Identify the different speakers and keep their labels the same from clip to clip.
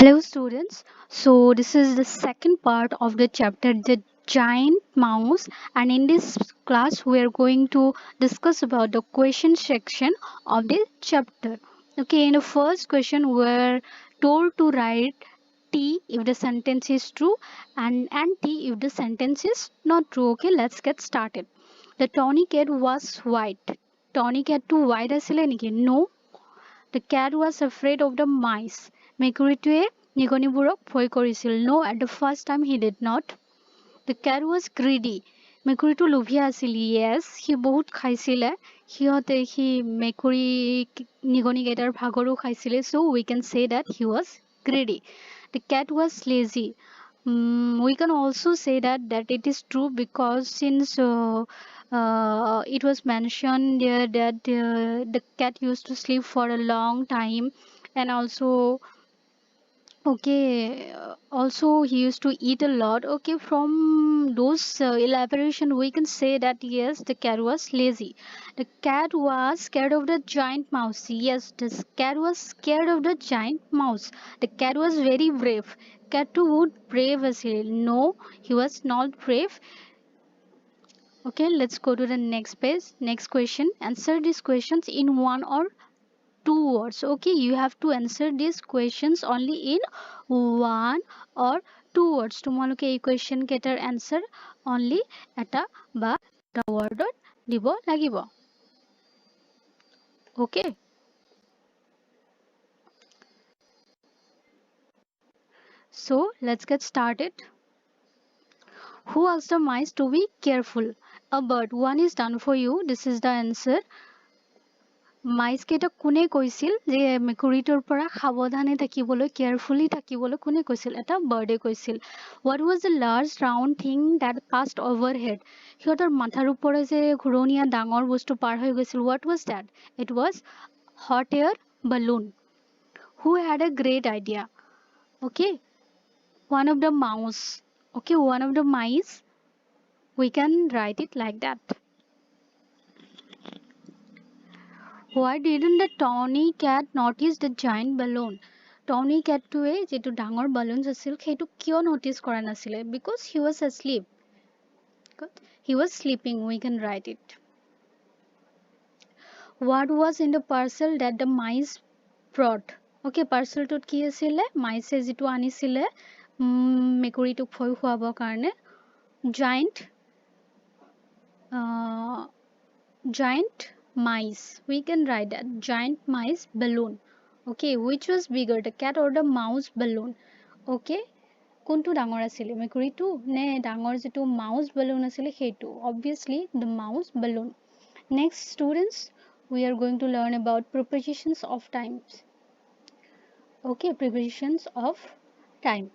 Speaker 1: Hello students. So this is the second part of the chapter the giant mouse, and in this class we are going to discuss about the question section of the chapter. Okay, in the first question we're told to write T if the sentence is true and T if the sentence is not true. Okay, let's get started. The tawny cat was white. Tawny cat to white asile niki? No, the cat was afraid of the mice. মেকুৰীটোৱে নিগনিবোৰক ভয় কৰিছিল. No, at the first time he did not. The cat was greedy. মেকুৰীটো লোভীয়া আছিল. Yes, C বহুত খাইছিলে. C মেকুৰী নিগনিকেইটাৰ ভাগৰো খাইছিলে. So we can say that he was greedy. The cat was lazy. We can also say that it is true because since it was mentioned there that the cat used to sleep for a long time, and also okay, also he used to eat a lot. Okay, from those elaboration we can say that yes, the cat was lazy. The cat was scared of the giant mouse. Yes, the cat was scared of the giant mouse. The cat was very brave. Cat too would brave as he. No, he was not brave. Okay, let's go to the next page. Next question. Answer these questions in one or two words. Okay, you have to answer these questions only in one or two words. তোমালোকে এই question কেইটাৰ answer only এটা বা দুটা wordত দিব লাগিব. Okay. So let's get started. Who asked the mice to be careful? A bird. One is done for you. This is the answer. মাইচ কেইটা কোনে কৈছিল যে মেকুৰীটোৰ পৰা সাৱধানে থাকিবলৈ কেয়াৰফুলি থাকিবলৈ কোনে কৈছিল এটা বাৰ্ডে কৈছিল what was the large round thing that passed overhead সিহঁতৰ মাথাৰ ওপৰে যে ঘূৰণীয়া ডাঙৰ বস্তু পাৰ হৈ গৈছিল what was that it was hot air balloon who had a great idea okay one of the mouse okay one of the mice we can write it like that. Why didn't the tawny cat notice the giant balloon? Tawny cat টোৱে যেটো ডাঙৰ balloons আছিল সেইটো কিয় notice কৰা নাছিলে? Because he was asleep. Good. He was sleeping. We can write it. What was in the parcel that the mice brought? Okay, parcel টোত কি আছিলে? Mice যেটো আনিছিলে মেকুৰীটোক ভয় খুৱাবৰ কাৰণে giant mice. We can write that giant mice balloon. Okay, which was bigger, the cat or the mouse balloon? Okay, কোনটো ডাঙৰ আছিলে মেকুৰীটো নে ডাঙৰ যেটো mouse balloon আছিলে সেইটো? Obviously the mouse balloon. Next students, we are going to learn about prepositions of times. Okay, prepositions of time.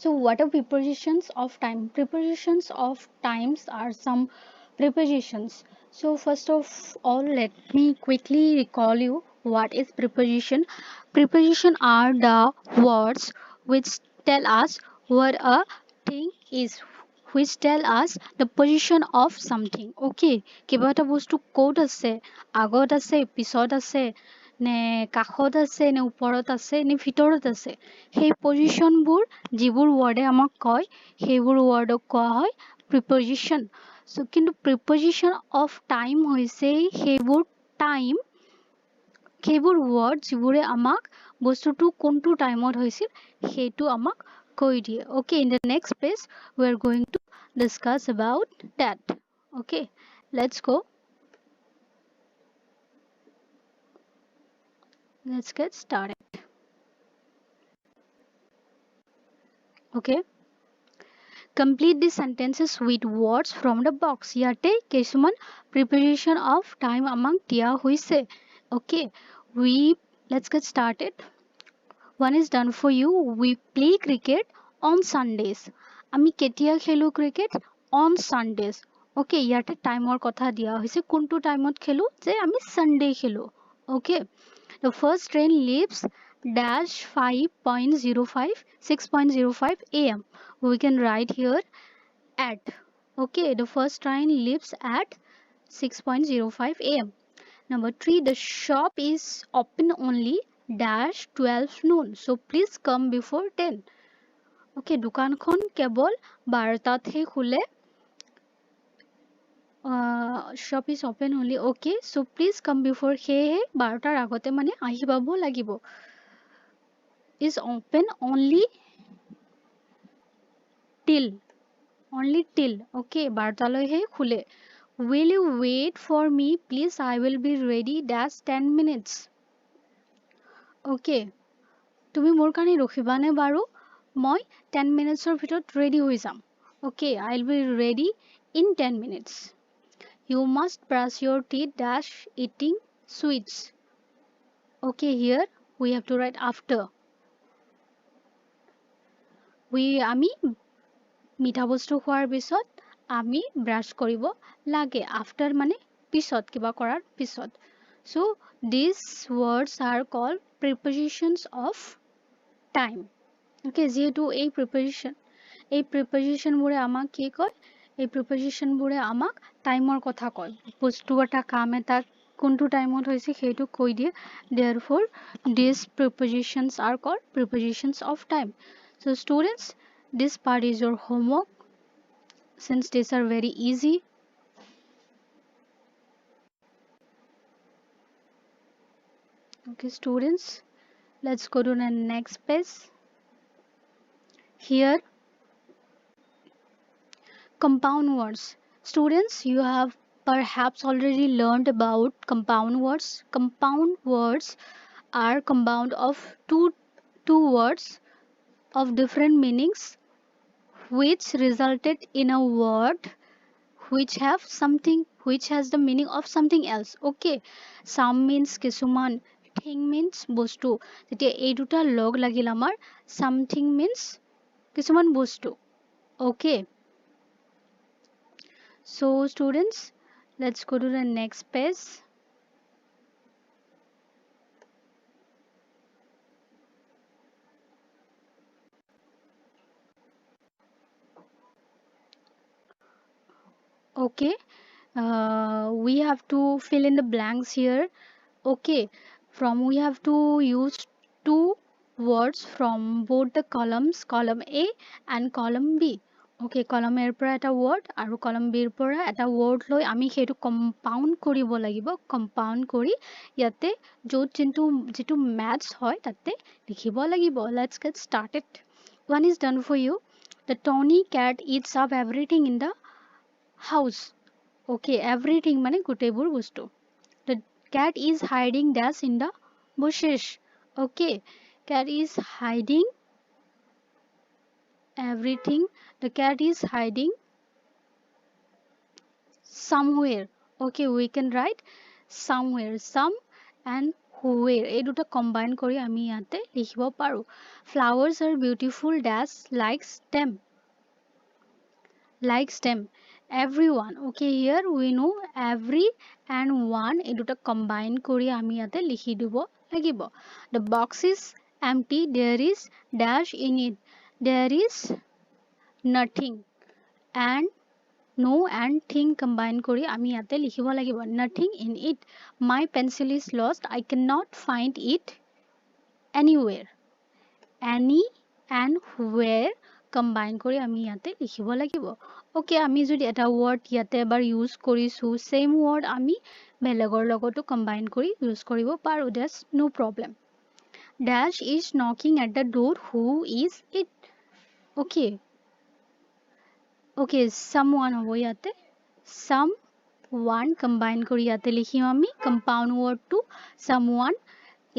Speaker 1: So what are prepositions of time? Prepositions of times are some prepositions. So first of all, let me quickly recall you what is preposition. Preposition are the words which tell us what a thing is, which tell us the position of something. Okay, কিবা এটা বস্তু ক'ত আছে, আগত আছে, পিছত আছে, নে কাষত আছে, নে ওপৰত আছে, নে ভিতৰত আছে, সেই পজিশনবোৰ যিবোৰ ৱৰ্ডে আমাক কয় সেইবোৰ ৱৰ্ডক কোৱা হয় প্ৰিপজিশন. সো কিন্তু প্ৰিপজিশন অফ টাইম হৈছে সেইবোৰ ৱৰ্ড যিবোৰে আমাক বস্তুটো কোনটো টাইমত হৈছিল সেইটো আমাক কৈ দিয়ে. Okay, in the next page we are going to discuss about that. Okay, let's go. Let's get started. Okay, complete the sentences with words from the box. Yate কিছুমান preposition of time আমাক দিয়া হৈছে. Okay, let's get started. One is done for you. We play cricket on Sundays. আমি কেতিয়া খেলো cricket? On Sundays. Okay, ইয়াতে টাইমৰ কথা দিয়া হৈছে কোনটো টাইমত খেলো যে আমি সানডে খেলো. Okay, the first train leaves dash 5.05 6.05 am. We can write here at. Okay, the first train leaves at 6.05 am. Number 3, the shop is open only dash 12 noon. So please come before 10. Okay, দোকানখন কেৱল 12টাতহে খোলে. Shop is open only. Okay, so please come before সেয়েহে 12টাৰ আগতে মানে আহি পাব লাগিব. Is open only till. Only till. Okay, 12টালৈহে খোলে. Will you wait for me, please? I will be ready. Dash 10 minutes. Okay. তুমি মোৰ কাৰণে ৰখিবানে বাৰু? মই 10 minutesৰ ভিতৰত ready হৈ যাম. Okay, I'll be ready in 10 minutes. You must brush your teeth dash eating sweets. Okay, here we have to write after. আমি মিঠা বস্তু খোৱাৰ পিছত আমি ব্ৰাছ কৰিব লাগে. After মানে পিছত কিবা কৰাৰ পিছত. So these words are called prepositions of time. Okay, যিহেতু এই preposition বোৰে আমাক কি কয়? এই preposition বোৰে আমাক টাইমৰ কথা কয়. বস্তু এটা কাম এটা কোনটো টাইমত হৈছে সেইটো কৈ দিয়ে. Therefore these prepositions are called prepositions of time. So students, this part is your homework, since these are very easy. Okay students, let's go to the next page. Here, compound words. Students, you have perhaps already learned about compound words. Compound words are compound of two words of different meanings which resulted in a word which has the meaning of something else. Okay, some means কিছুমান, thing means বস্তু. যেতিয়া এই দুটা log লাগিল আমাৰ, something means কিছুমান বস্তু. Okay, so students, let's go to the next page. Okay, we have to fill in the blanks here. Okay, we have to use two words from both the columns, column A and column B. Okay, column A পৰা এটা word আৰু column B পৰা এটা word লৈ আমি সেইটো compound কৰিব লাগিব. Compound কৰি ইয়াতে যিটো match হয় তাতে লিখিব লাগিব. Let's get started. One is done for you. The tawny cat eats up everything in the house. Okay, everything মানে গোটেইবোৰ বস্তু. The cat is hiding dash in the bushes. Okay, cat is hiding everything. The cat is hiding somewhere. Okay, we can write somewhere. Some and where. এই দুটা combine কৰি আমি ইয়াতে লিখিব পাৰো. Flowers are beautiful dash likes them. Likes them. Everyone. Okay, here we know every and one এই দুটা combine কৰি আমি ইয়াতে লিখি দিব লাগিব. The box is empty. There is dash in it. There is nothing. And no and thing combine কৰি আমি ইয়াতে লিখিব লাগিব. Nothing in it. My pencil is lost. I cannot find it anywhere. Any and where combine কৰি আমি ইয়াতে লিখিব লাগিব. Okay, আমি যদি এটা word ইয়াতে এবাৰ use কৰিছো, same word আমি বেলেগৰ লগতো combine কৰি use কৰিব পাৰো. That's no problem. Dash is knocking at the door. Who is it? Okay. Okay, someone হ'ব ইয়াতে. Someone combine কৰি ইয়াতে লিখিম আমি compound word to someone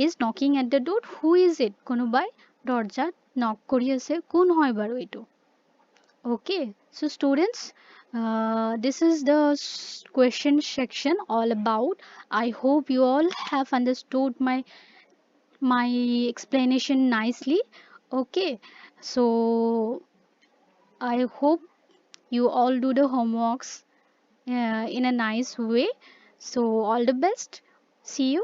Speaker 1: is knocking at the door. Who is it? কোনোবাই দরজাত knock কৰি আছে. কোন হয় বাৰু এইটো? Okay, so students, this is the question section all about. I hope you all have understood my explanation nicely. Okay, so I hope you all do the homeworks in a nice way. So all the best. See you